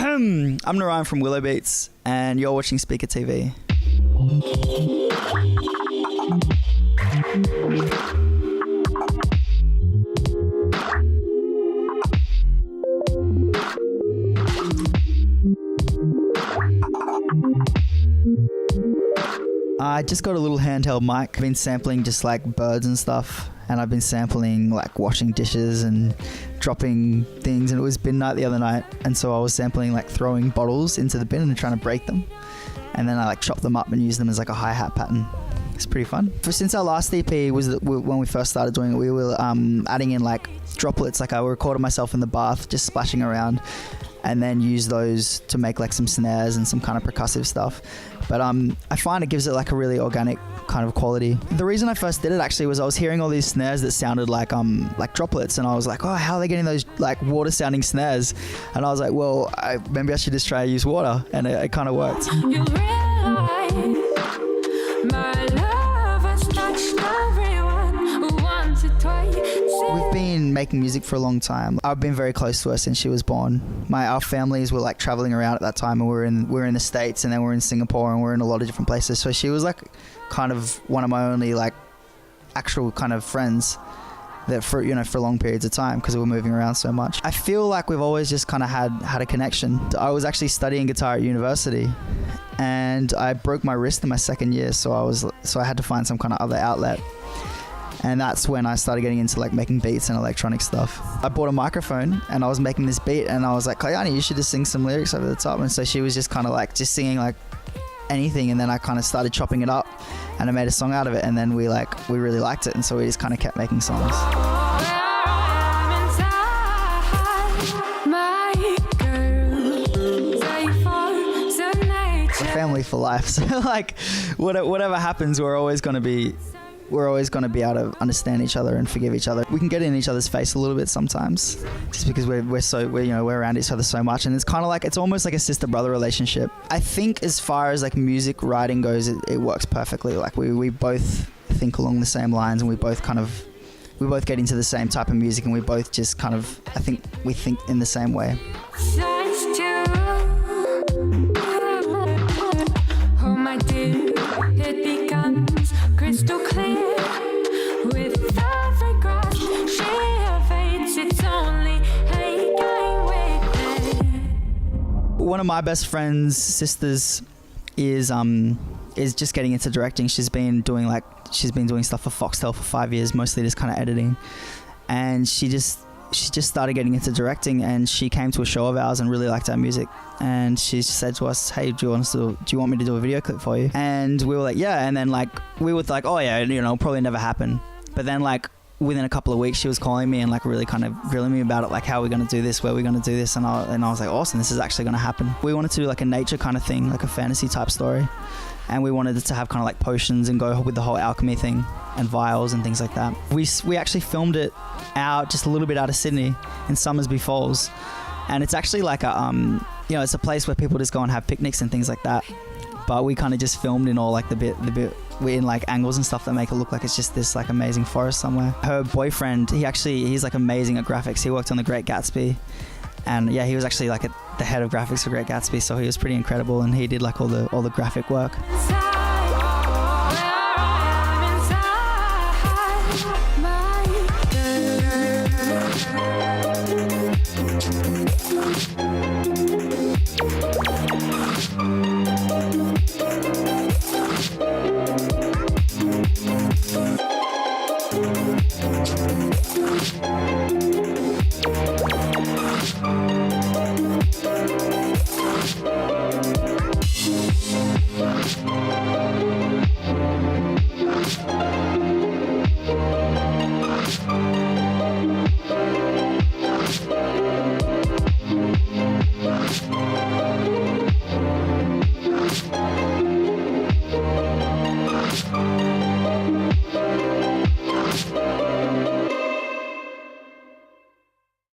I'm Narayan from Willow Beats, and you're watching Speaker TV. I just got a little handheld mic. I've been sampling just like birds and stuff, and I've been sampling like washing dishes and dropping things, and it was bin night the other night, and so I was sampling like throwing bottles into the bin and trying to break them, and then I like chop them up and use them as like a hi-hat pattern. It's pretty fun. Since our last EP was when we first started doing it, we were adding in like droplets. Like I recorded myself in the bath just splashing around, and then use those to make like some snares and some kind of percussive stuff. But I find it gives it like a really organic kind of quality. The reason I first did it actually was I was hearing all these snares that sounded like droplets, and I was like, oh, how are they getting those like water sounding snares? And I was like, well, maybe I should just try to use water, and it kind of worked. You realize my love has touched everyone once or twice. We've been making music for a long time. I've been very close to her since she was born. Our families were like traveling around at that time, and we were in the States, and then we're in Singapore, and we're in a lot of different places. So she was like kind of one of my only like actual kind of friends that for long periods of time, because we were moving around so much. I feel like we've always just kind of had a connection. I was actually studying guitar at university, and I broke my wrist in my second year, so I had to find some kind of other outlet. And that's when I started getting into like making beats and electronic stuff. I bought a microphone and I was making this beat, and I was like, Kayani, you should just sing some lyrics over the top. And so she was just kind of like just singing like anything, and then I kind of started chopping it up and I made a song out of it, and then we really liked it, and so we just kind of kept making songs. Family for life. So like whatever happens, we're always going to be able to understand each other and forgive each other. We can get in each other's face a little bit sometimes, just because we're around each other so much, and it's kind of like it's almost like a sister-brother relationship. I think as far as like music writing goes, it works perfectly. Like we both think along the same lines, and we both get into the same type of music, and we both just kind of, I think we think in the same way. Oh my dear, it becomes crystal clear. With every grasp, she evades. It's only hate with me. One of my best friend's sisters is just getting into directing. She's been doing stuff for Foxtel for 5 years, mostly just kind of editing, and she just started getting into directing, and she came to a show of ours and really liked our music, and she said to us, hey, do you want me to do a video clip for you? And we were like, yeah. And then like we were like, oh yeah, probably never happen. But then like within a couple of weeks, she was calling me and like really kind of grilling me about it, like how we're going to do this, where we're going to do this, and I was like, awesome, this is actually going to happen. We wanted to do like a nature kind of thing, like a fantasy type story, and we wanted it to have kind of like potions and go with the whole alchemy thing and vials and things like that. We actually filmed it out just a little bit out of Sydney in Summersby Falls, and it's actually like a it's a place where people just go and have picnics and things like that, but we kind of just filmed in all like the bit we're in like angles and stuff that make it look like it's just this like amazing forest somewhere. Her boyfriend, he's like amazing at graphics. He worked on The Great Gatsby, and yeah, he was actually like the head of graphics for Great Gatsby, so he was pretty incredible, and he did like all the graphic work.